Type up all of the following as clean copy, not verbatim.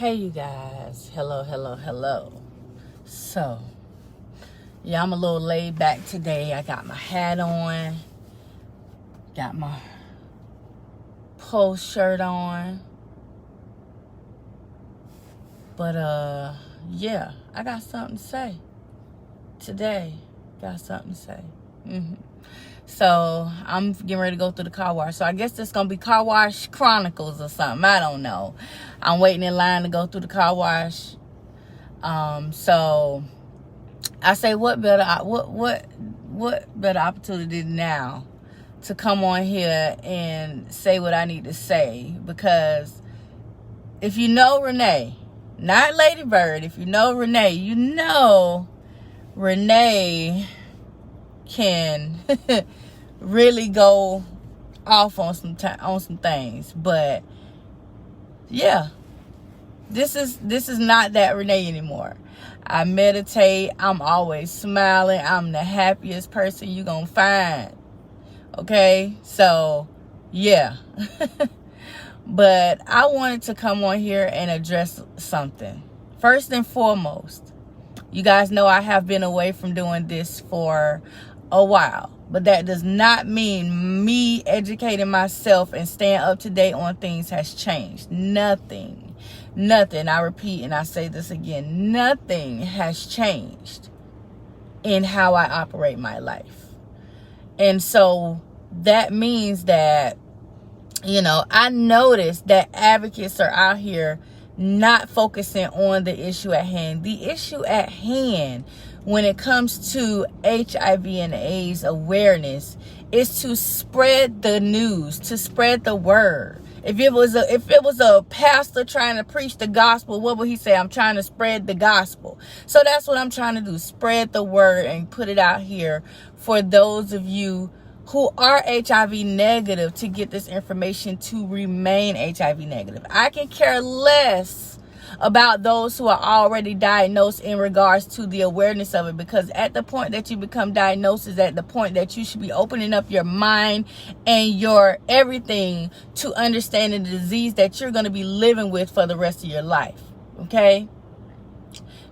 Hey you guys, hello. So, yeah, I'm a little laid back today. I got my hat on, got my post shirt on. But yeah, I got something to say today. So I'm getting ready to go through the car wash. So I guess it's gonna be car wash chronicles or something. I don't know. I'm waiting in line to go through the car wash. So I say, what better opportunity now to come on here and say what I need to say? Because if you know Renee, not Lady Bird, if you know Renee, you know Renee can really go off on some things. But yeah, this is not that Renee anymore. I meditate. I'm always smiling. I'm the happiest person you gonna find. Okay, so yeah. But I wanted to come on here and address something. First and foremost, you guys know I have been away from doing this for a while, but that does not mean me educating myself and staying up to date on things has changed. Nothing. I repeat and I say this again, nothing has changed in how I operate my life. And so that means that, I noticed that advocates are out here not focusing on the issue at hand. The issue at hand when it comes to HIV and AIDS awareness is to spread the news, to spread the word. If it was a pastor trying to preach the gospel, what would he say? I'm trying to spread the gospel. So that's what I'm trying to do, spread the word and put it out here for those of you who are HIV negative to get this information to remain HIV negative. I can care less about those who are already diagnosed in regards to the awareness of it, because at the point that you become diagnosed is at the point that you should be opening up your mind and your everything to understanding the disease that you're going to be living with for the rest of your life. Okay?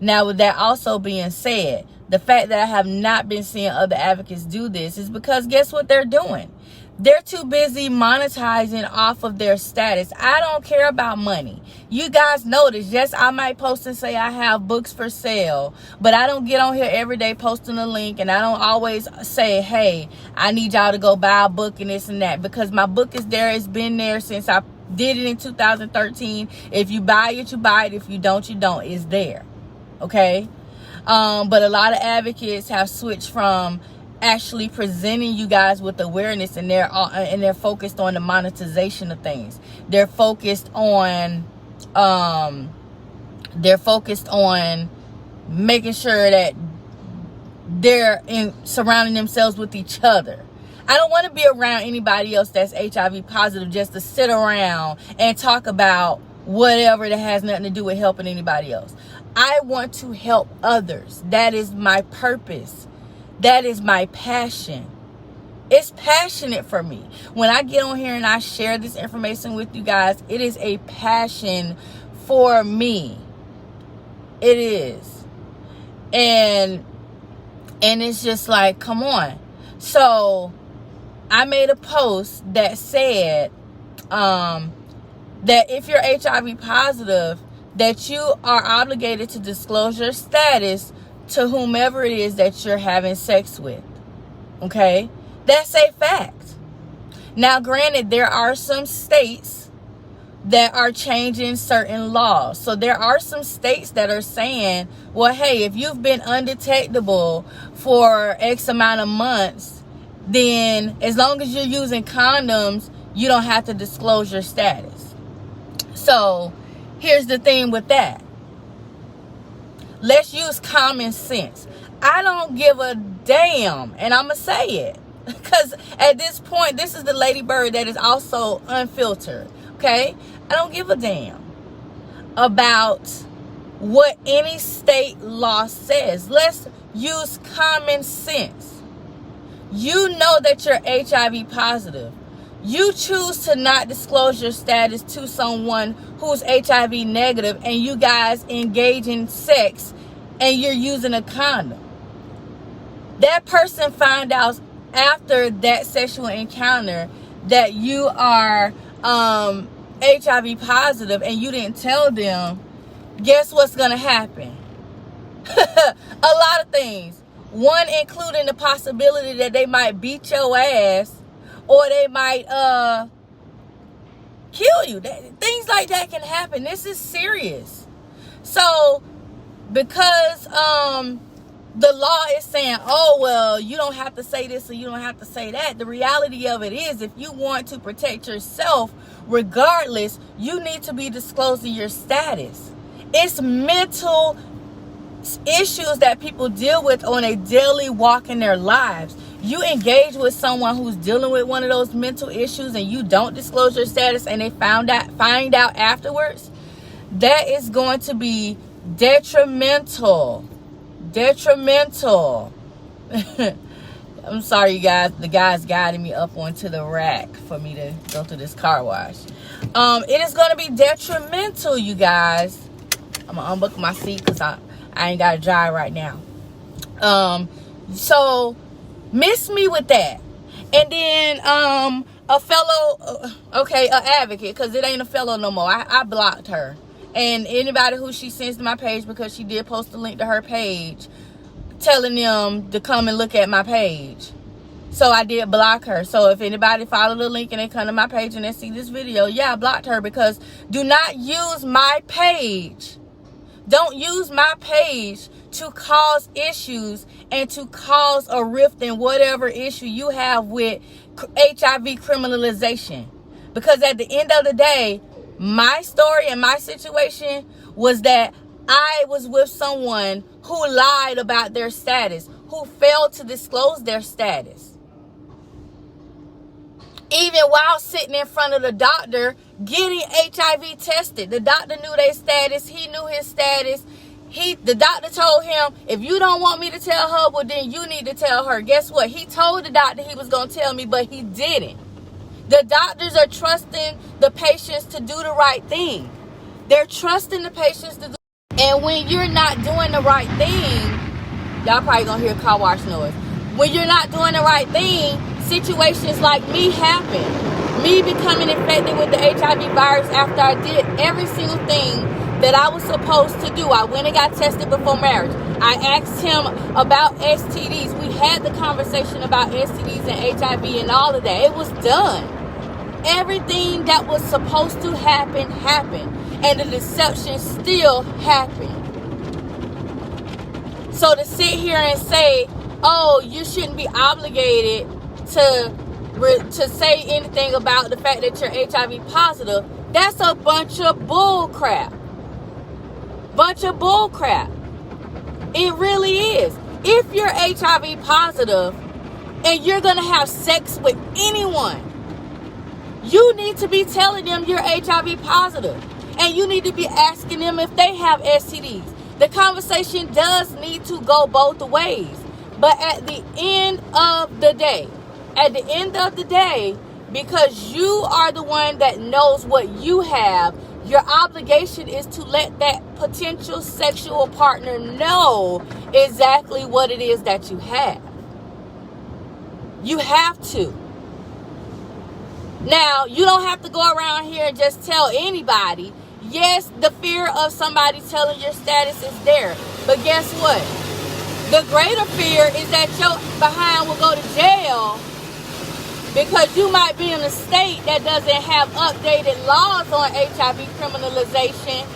Now, with that also being said, the fact that I have not been seeing other advocates do this is because guess what they're doing? They're too busy monetizing off of their status. I don't care about money. You guys know this. Yes, I might post and say I have books for sale, but I don't get on here every day posting a link, and I don't always say, hey, I need y'all to go buy a book and this and that, because my book is there. It's been there since I did it in 2013. If you buy it, you buy it. If you don't, you don't. It's there. Okay? But a lot of advocates have switched from actually presenting you guys with awareness, and they're focused on the monetization of things. They're focused on making sure that they're surrounding themselves with each other. I don't want to be around anybody else that's HIV positive just to sit around and talk about whatever that has nothing to do with helping anybody else. I want to help others. That is my purpose. That is my passion. It's passionate for me. When I get on here and I share this information with you guys, it is a passion for me. It is. And it's just like, come on. So I made a post that said that if you're HIV positive, that you are obligated to disclose your status to whomever it is that you're having sex with. Okay? That's a fact. Now, granted, there are some states that are changing certain laws. So there are some states that are saying, well, hey, if you've been undetectable for X amount of months, then as long as you're using condoms, you don't have to disclose your status. So here's the thing with that. Let's use common sense. I don't give a damn, and I'm going to say it, because at this point, this is the Lady Bird that is also unfiltered, okay? I don't give a damn about what any state law says. Let's use common sense. You know that you're HIV positive. You choose to not disclose your status to someone who's HIV negative, and you guys engage in sex and you're using a condom. That person find out after that sexual encounter that you are HIV positive and you didn't tell them. Guess what's going to happen? A lot of things. One, including the possibility that they might beat your ass, or they might kill you. Things like that can happen. This is serious. So, because the law is saying, oh, well, you don't have to say this or you don't have to say that. The reality of it is, if you want to protect yourself, regardless, you need to be disclosing your status. It's mental issues that people deal with on a daily walk in their lives. You engage with someone who's dealing with one of those mental issues and you don't disclose your status and they find out afterwards, that is going to be detrimental. I'm sorry, you guys. The guy's guiding me up onto the rack for me to go through this car wash. It is going to be detrimental, you guys. I'm going to unbuckle my seat because I ain't got to drive right now. So miss me with that. And then a fellow, an advocate, because it ain't a fellow no more. I blocked her. And anybody who she sends to my page, because she did post a link to her page telling them to come and look at my page. So I did block her. So if anybody follow the link and they come to my page and they see this video, yeah, I blocked her, because do not use my page. Don't use my page to cause issues and to cause a rift in whatever issue you have with HIV criminalization. Because at the end of the day, my story and my situation was that I was with someone who lied about their status, who failed to disclose their status. Even while sitting in front of the doctor getting HIV tested, the doctor knew their status. He knew his status. The doctor told him, if you don't want me to tell her, well, then you need to tell her. Guess what? He told the doctor he was going to tell me, but he didn't. The doctors are trusting the patients to do the right thing. They're trusting the patients to do. And when you're not doing the right thing, y'all probably going to hear car wash noise. When you're not doing the right thing, situations like me happen. Me becoming infected with the HIV virus after I did every single thing that I was supposed to do. I went and got tested before marriage. I asked him about STDs. We had the conversation about STDs and HIV and all of that. It was done. Everything that was supposed to happen, happened. And the deception still happened. So to sit here and say, oh, you shouldn't be obligated to say anything about the fact that you're HIV positive, that's a bunch of bull crap. It really is. If you're HIV positive and you're going to have sex with anyone, you need to be telling them you're HIV positive. And you need to be asking them if they have STDs. The conversation does need to go both ways. But at the end of the day, because you are the one that knows what you have, your obligation is to let that potential sexual partner know exactly what it is that you have. You have to. Now, you don't have to go around here and just tell anybody. Yes, the fear of somebody telling your status is there. But guess what? The greater fear is that your behind will go to jail, because you might be in a state that doesn't have updated laws on HIV criminalization,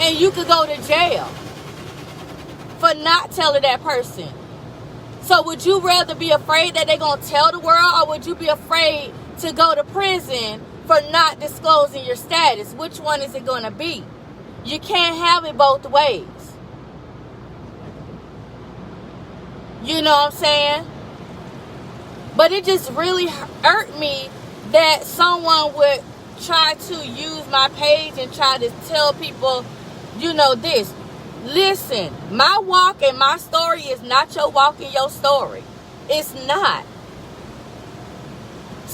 and you could go to jail for not telling that person. So would you rather be afraid that they're going to tell the world, or would you be afraid to go to prison for not disclosing your status? Which one is it going to be? You can't have it both ways. You know what I'm saying? But it just really hurt me that someone would try to use my page and try to tell people, this. Listen, my walk and my story is not your walk and your story. It's not.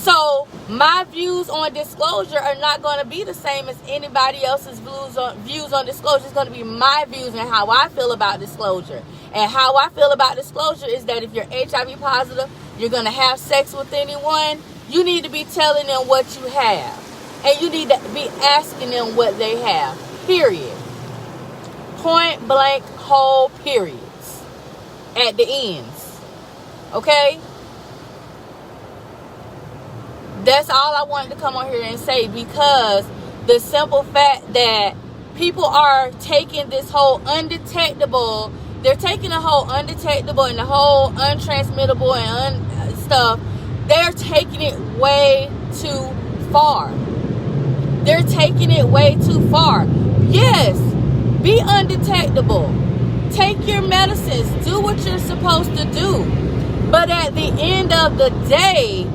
So my views on disclosure are not going to be the same as anybody else's views on disclosure. It's going to be my views and how I feel about disclosure. And how I feel about disclosure is that if you're HIV positive, you're going to have sex with anyone, you need to be telling them what you have. And you need to be asking them what they have. Period. Point blank, whole periods. At the ends. Okay? That's all I wanted to come on here and say, because the simple fact that people are taking this whole undetectable, they're taking the whole undetectable and the whole untransmittable and stuff, they're taking it way too far. They're taking it way too far. Yes, be undetectable. Take your medicines. Do what you're supposed to do. But at the end of the day,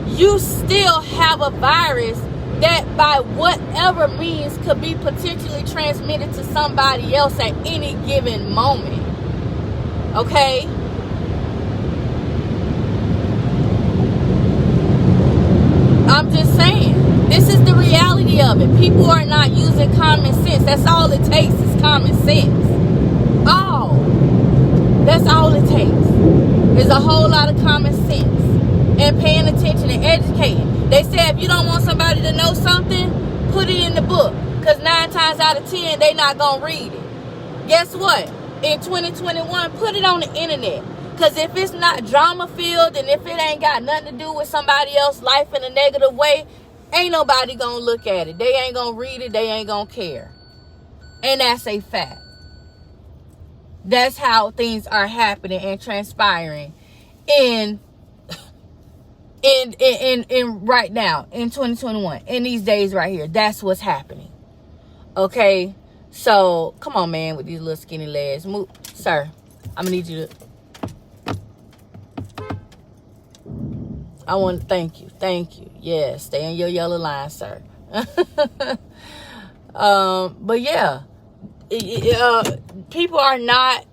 you still have a virus that by whatever means could be potentially transmitted to somebody else at any given moment. Okay? I'm just saying, this is the reality of it. People are not using common sense. That's all it takes is common sense. That's all it takes. Is a whole lot of common sense. And paying attention and educating. They say if you don't want somebody to know something, put it in the book. Because 9 times out of 10, they not going to read it. Guess what? In 2021, put it on the internet. Because if it's not drama-filled and if it ain't got nothing to do with somebody else's life in a negative way, ain't nobody going to look at it. They ain't going to read it. They ain't going to care. And that's a fact. That's how things are happening and transpiring in right now, in 2021, in these days right here. That's what's happening. Okay? So, come on, man, with these little skinny legs. Move. Sir, I'm going to need you to... I want to thank you. Thank you. Yeah, stay in your yellow line, sir. But yeah, people are not,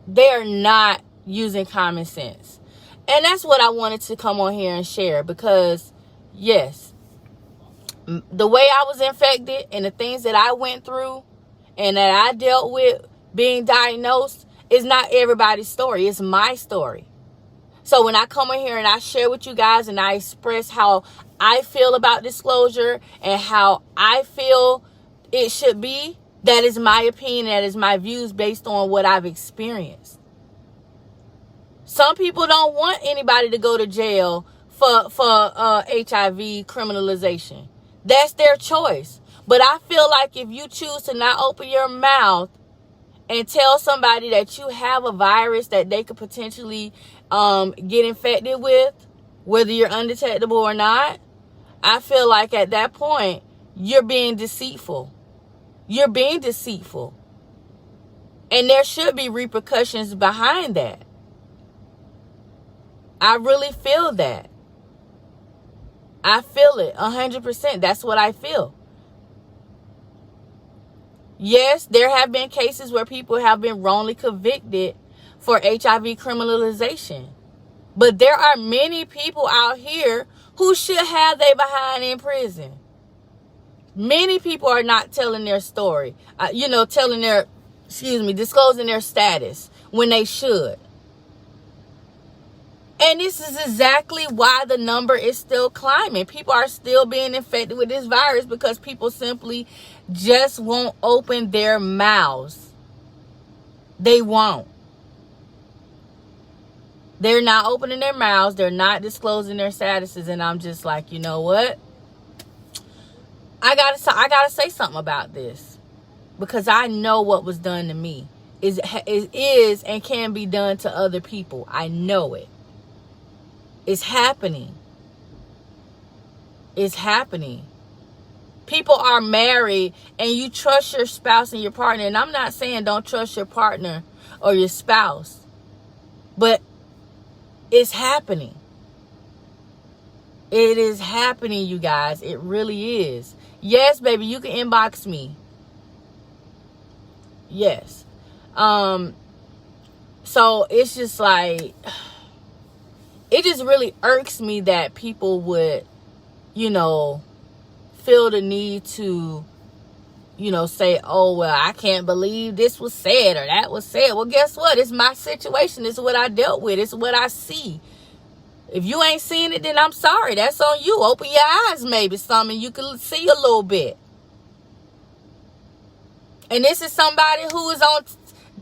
they're not using common sense. And that's what I wanted to come on here and share, because yes, the way I was infected and the things that I went through and that I dealt with being diagnosed is not everybody's story. It's my story. So when I come in here and I share with you guys and I express how I feel about disclosure and how I feel it should be, that is my opinion, that is my views based on what I've experienced. Some people don't want anybody to go to jail for HIV criminalization. That's their choice. But I feel like if you choose to not open your mouth and tell somebody that you have a virus that they could potentially get infected with, whether you're undetectable or not, I feel like at that point, you're being deceitful. You're being deceitful. And there should be repercussions behind that. I really feel that. I feel it 100%. That's what I feel. Yes, there have been cases where people have been wrongly convicted for HIV criminalization. But there are many people out here who should have their behind in prison. Many people are not telling their story, disclosing their status when they should. And this is exactly why the number is still climbing. People are still being infected with this virus because people simply just won't open their mouths. They won't. They're not opening their mouths. They're not disclosing their statuses. And I'm just like, you know what? I gotta say something about this, because I know what was done to me is and can be done to other people. I know it. It's happening. It's happening. People are married and you trust your spouse and your partner. And I'm not saying don't trust your partner or your spouse, but it's happening. It is happening, you guys. It really is. Yes, baby, you can inbox me. Yes. So it's just like, it just really irks me that people would, you know, feel the need to, you know, say, oh, well, I can't believe this was said or that was said. Well, guess what? It's my situation. It's what I dealt with. It's what I see. If you ain't seen it, then I'm sorry. That's on you. Open your eyes, maybe something you can see a little bit. And this is somebody who is on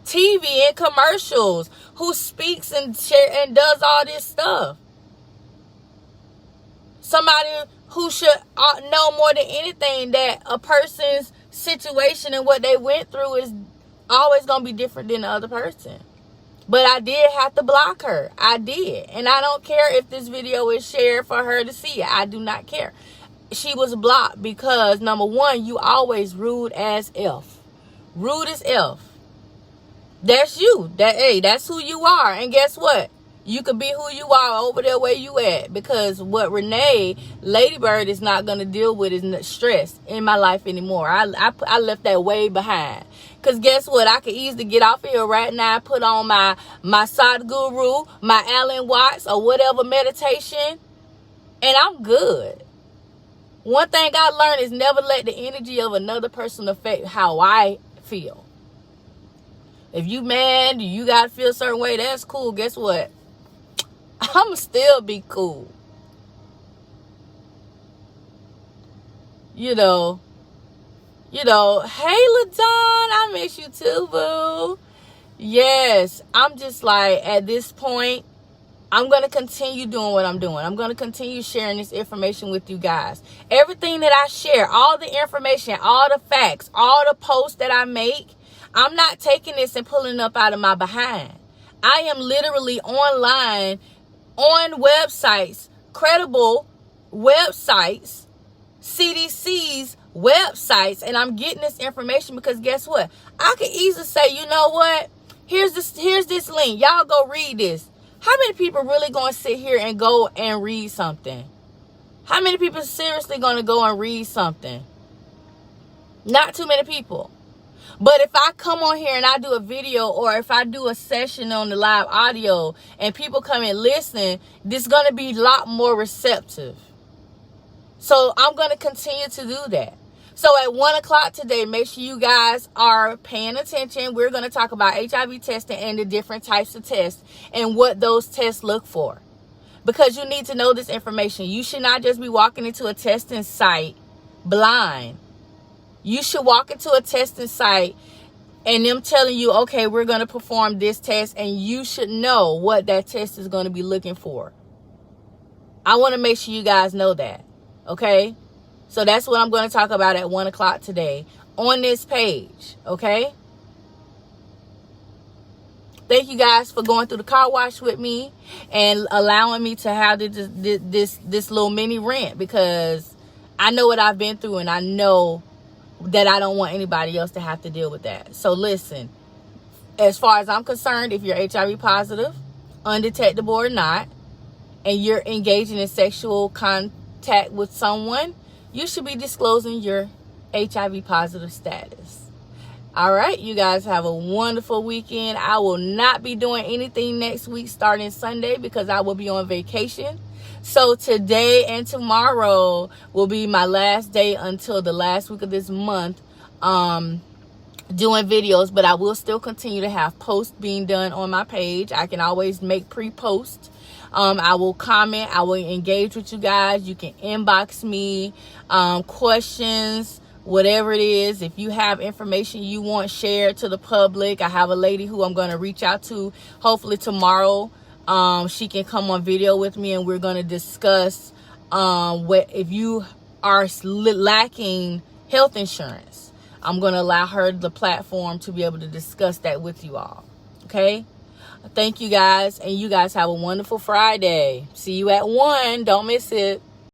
TV and commercials, who speaks and does all this stuff. Somebody who should know more than anything that a person's situation and what they went through is always going to be different than the other person. But I did have to block her. I did. And I don't care if this video is shared for her to see it. I do not care. She was blocked because, number one, you always rude as F. Rude as F. That's you. That's who you are. And guess what? You could be who you are over there where you at. Because what Renee, Lady Bird, is not going to deal with is stress in my life anymore. I left that way behind. Because guess what? I could easily get off here right now, put on my Sadhguru, my Alan Watts, or whatever meditation, and I'm good. One thing I learned is never let the energy of another person affect how I feel. If you mad, you got to feel a certain way, that's cool. Guess what? I'ma still be cool. You know, hey, LaDon, I miss you too, boo. Yes, I'm just like, at this point, I'm going to continue doing what I'm doing. I'm going to continue sharing this information with you guys. Everything that I share, all the information, all the facts, all the posts that I make, I'm not taking this and pulling up out of my behind. I am literally online, on websites, credible websites, CDC's websites, and I'm getting this information because guess what? I could easily say, you know what? Here's this link. Y'all go read this. How many people really going to sit here and go and read something? How many people seriously going to go and read something? Not too many people. But if I come on here and I do a video, or if I do a session on the live audio and people come and listen, this is going to be a lot more receptive. So I'm going to continue to do that. So at 1 o'clock today, make sure you guys are paying attention. We're going to talk about HIV testing and the different types of tests and what those tests look for. Because you need to know this information. You should not just be walking into a testing site blind. You should walk into a testing site and them telling you, okay, we're going to perform this test, and you should know what that test is going to be looking for. I want to make sure you guys know that. Okay? So that's what I'm going to talk about at 1 o'clock today on this page. Okay? Thank you guys for going through the car wash with me and allowing me to have this little mini rant, because I know what I've been through, and I know that I don't want anybody else to have to deal with that. So listen, as far as I'm concerned, if you're HIV positive, undetectable or not, and you're engaging in sexual contact with someone, you should be disclosing your HIV positive status. All right, you guys have a wonderful weekend. I will not be doing anything next week starting Sunday because I will be on vacation. So today and tomorrow will be my last day until the last week of this month doing videos. But I will still continue to have posts being done on my page. I can always make pre-posts. I will comment. I will engage with you guys. You can inbox me questions, whatever it is. If you have information you want shared to the public, I have a lady who I'm going to reach out to hopefully tomorrow. She can come on video with me, and we're going to discuss if you are lacking health insurance. I'm going to allow her the platform to be able to discuss that with you all. Okay? Thank you guys, and you guys have a wonderful Friday. See you at 1. Don't miss it.